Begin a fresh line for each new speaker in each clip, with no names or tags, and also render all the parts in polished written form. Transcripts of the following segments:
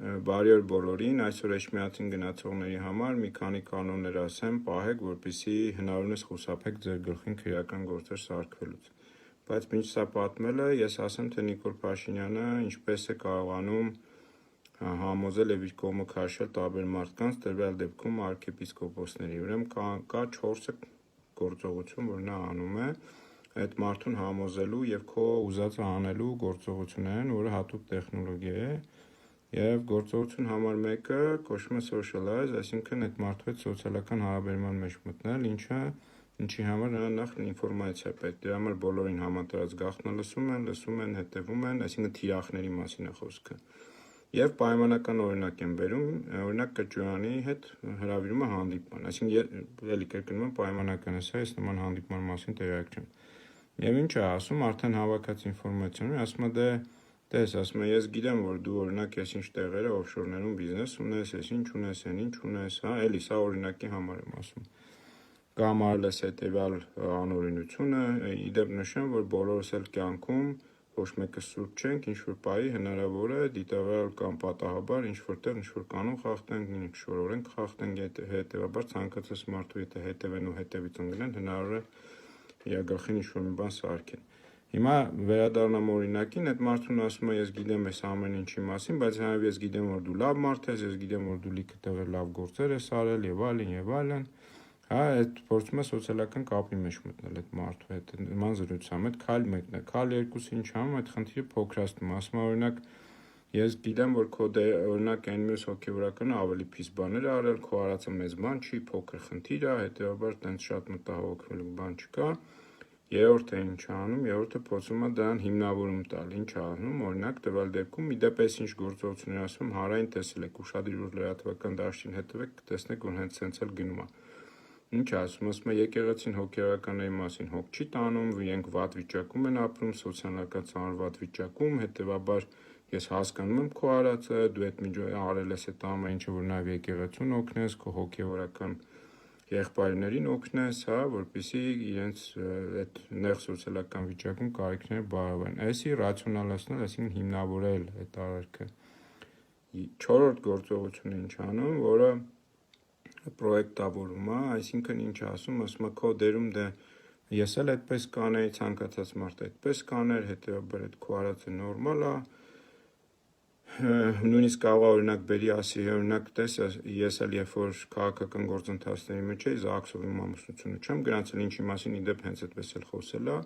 Բարի օր բոլորին, այսօր Էջմիածին գնացողների համար մի քանի կանոններ ասեմ, պահեք, որպեսզի հնարավորինս խուսափեք ձեր գլխին քրեական գործեր սարքվելուց։ Բայց մինչ սա պատմելը, ես ասեմ, թե Նիկոլ Փաշինյանը ինչպես է կարողանում համոզել եւ իր կողմը քաշել տարբեր մարդկանց, դրվյալ դեպքում arczepiskopos-ների։ Ուրեմն կա 4 գործողություն, որ նա անում է այդ մարդուն համոզելու եւ քո ուզածը անելու գործողություններն, որը հատուկ տեխնոլոգիա է։ Եվ գործողություն համար 1-ը կոչվում է socialize, այսինքն այդ մարդու հետ սոցիալական հարաբերման մեջ մտնել, ինչի համար նրան նախ ինֆորմացիա պետք։ Դրա համար բոլորին համատարած գաղտնը լսում են, հետևում են, այսինքն թիրախների մասին է խոսքը։ Եվ պայմանական օրինակ եմ բերում, օրինակ կճյանի հետ հրավիրումը հանդիպման, այսինքն էլի կրկնում եմ պայմանական է, ես նման հանդիպման մասին տեղյակ չեմ։ Եվ ինչ է ասում, արդեն հավաքած ինֆորմացիան, ասում է Տես, ասում է, ես գիտեմ, որ դու օրինակ ես ինչ տեղերը օֆշորներում բիզնես ունես, ես ինչ ունես, ինչ ունես, էլի սա օրինակի համար եմ ասում։ Կամ արել ես հետևյալ անօրինությունը, իդեպ նշեմ, որ բոլորս էլ կյանքում ոչ մեկը սուրտ չենք, ինչ որ պահի հնարավոր է դիտավորյալ կամ պատահաբար ինչ որտեղ ինչ որ կանոն խախտենք, ինչ որ օրենք խախտենք, հետևաբար ցանկացած մարդու եթե հետևեն ու հետևից ընկնեն, հնարավոր է իր գլխին ինչ որ մի բան սարքեն։ Հիմա վերադառնամ օրինակին, այդ մարդուն ասում է, ես գիտեմ այս ամեն ինչի մասին, բայց նաև ես գիտեմ, որ դու լավ մարդ ես, ես գիտեմ, որ դու լիքը տեղեր լավ գործեր ես արել եւ այլն։ Այդ փորձում է սոցիալական կապի մեջ մտնել այդ մարդու հետ, նման զրույցում, այդ քայլ 1-ն է, քայլ 2-ը ինչ անում, այդ խնդիրը փոքրացնում, ասում է օրինակ, ես գիտեմ, որ քո օրինակ այն մյուս հոգեվորականը ավելի փիս բաներ արել, քո արածը մեծ բան չի, փոքր խնդիր է, հետեւաբար տենց շատ մտահոգվելու բան չկա։ Երրորդը ինչ անում, երրորդը փորձում է դրան հիմնավորում տալ, ինչ անում, օրինակ տվյալ դեպքում իդեպ այս ինչ գործողություններ ասում, հարային տեսել եք, ուշադիր որ լրատվական դաշտին հետևեք, կտեսնեք, որ հենց սենց էլ գնում է։ Ինչ ասում է, եկեղեցին հոգեվորականների մասին հոգ չի տանում, իրենք վատ վիճակում են ապրում, սոցիալական ծանր վատ վիճակում, հետեւաբար ես հասկանում եմ քո արածը, դու այդ միջոցով արել ես այդ ամեն ինչը, որ նաև եկեղեցուն օգնես, քո հոգեվորական եղբայրներին օգնես, որպեսզի իրենց այդ նեղ սոցիալական վիճակում կարիքները բարելավեն։ Այսի ռացիոնալացնել, այսինքն հիմնավորել այդ արարքը։ 4-րդ գործողությունը ինչ անում, որը պրոյեկտավորում է, այսինքն ինչ ասում է քո դերում ես էլ այդպես կանեի, ցանկացած մարդ այդպես կաներ, հետեւաբար այդ քո արածը նորմալ է։ Նույնիսկ կարող օրինակ բերի ասի, օրինակ տես, ես էլ երբ որ քաղաքական գործընթացների մեջ էի, Զաքսովի ամուսնությունը չեմ գնացել, ինչի մասին իդեպ հենց այդպես էլ խոսել է,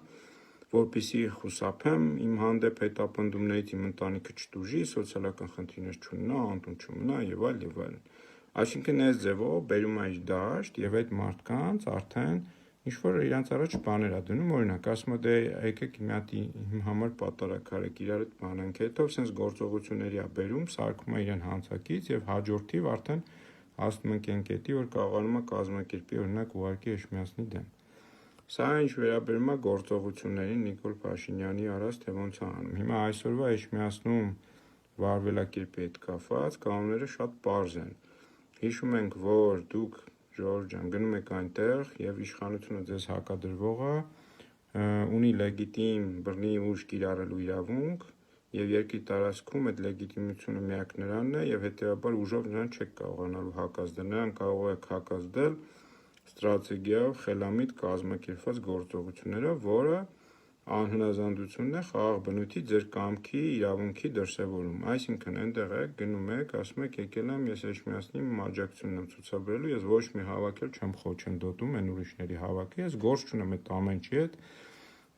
որպեսզի խուսափեմ իմ հանդեպ հետապնդումներից, իմ ընտանիքը չտուժի, սոցիալական խնդիրներ չունենա, անտուն չմնա եւ այլն։ Այսինքն այս ձևով բերում է իր դաշտ եւ այդ մարդկանց արդեն ինչ որ իրանց առաջ բաներ է դնում, օրինակ ասում է եկեք մի հատ իմ համար պատարակ արեք, իրար հետ բանանք, հետո sense գործողությունների է բերում, սարքում է իրեն հանցակից եւ հաջորդիվ արդեն հասնում ենք այն կետի, որ կարողանում է կազմակերպի օրինակ ուղարկի Էջմիածնի դեմ։ Սա ինչ վերաբերում է գործողություններին Նիկոլ Փաշինյանի արած թե ոնց է անում։ Հիմա այսօրվա Էջմիածնում վարվելակերպի հետ կապված կանոնները շատ պարզ են։ Հիշում ենք, որ դուք Ժորժ ջան, գնում եք այնտեղ եւ իշխանությունը ձեզ հակադրվողը ունի լեգիտիմ բռնի ուժ կիրառելու իրավունք եւ երկրի տարածքում այդ լեգիտիմությունը միակ նրանն է եւ հետեւաբար ուժով նրան չեք կարողանալու հակազդել, նրան կարող եք հակազդել ստրատեգիայով խելամիտ կազմակերպված գործողություններով, որը անհնազանդությունն է խաղաղ բնույթի ձեր կամքի իրավունքի դրսևորում, այսինքն այնտեղ եք գնում եք, ասում եք եկել եմ ես Էջմիածնի աջակցությունն եմ ցուցաբերելու, ես ոչ մի հավաքել չեմ խոչընդոտում, այն ուրիշների հավաքի, ես գործ չունեմ այդ ամեն ինչի հետ,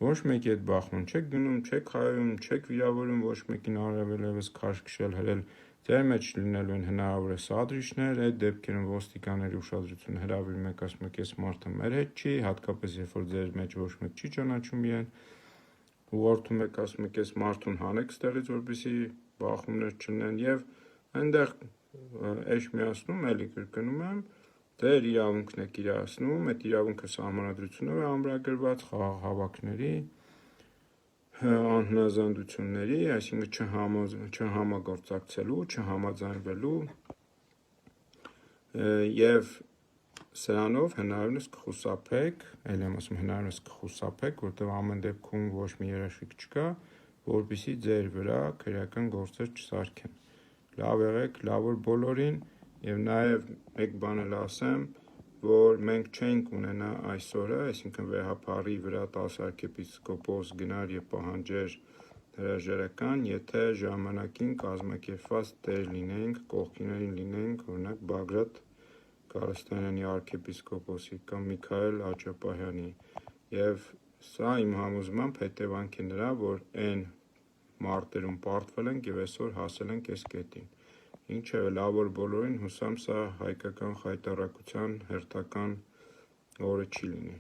ոչ մեկի հետ բախվում չեք գնում, չեք խայում, չեք վիրավորում ոչ մեկին առավելևս քաշ քշել հրել, ձեր մեջ լինելու են հնարավոր է սադրիչներ, այդ դեպքերում ոստիկանների ուշադրությունը հրավիրում եք, ասում եք այս մարդը մեր հետ չի, հատկապես երբ որ ձեր մեջ ոչ մեկ չի ճանաչում իրեն, ուղղորդում եք, ասում եք այս մարդուն հանեք ստեղից, որպեսզի բախումներ չլինեն եւ այնտեղ Էջմիածնում էլի կրկնում եմ, ձեր իրավունքն եք իրացնում, այդ իրավունքը սահմանադրությունով է ամրագրված խաղաղ հավաքների, անհնազանդությունների, այսինքն չհամագործակցելու, չհամաձայնվելու եւ սրանով հնարավորինս կխուսափեք, այլ եմ ասում հնարավորինս կխուսափեք, որտեղ ամեն դեպքում ոչ մի երաշխիք չկա, որպեսզի ձեր վրա քրեական գործեր չսարքեն։ լավ եղեք, լավ որ բոլորին, եւ նաեւ մեկ բան էլ ասեմ, որ մենք չենք ունենա այսօրը, այսինքն վեհափարի վրա 10 arczepiskopos գնար եւ պահանջեր հրաժարական, եթե ժամանակին կազմակերպված տեր լինենք, կողքիներին լինենք, օրինակ Բագրատ Կարստանյանի arczepiskopոսի կամ Միքայել Աճապահյանի, եւ սա իմ համոզմամբ հետևանք է նրա, որ այն մարտերում պարտվել ենք եւ այսօր հասել ենք այս կետին։ Ինչեւ լավ որ բոլորին, հուսամ սա հայկական խայտառակության հերթական օրը չի լինի։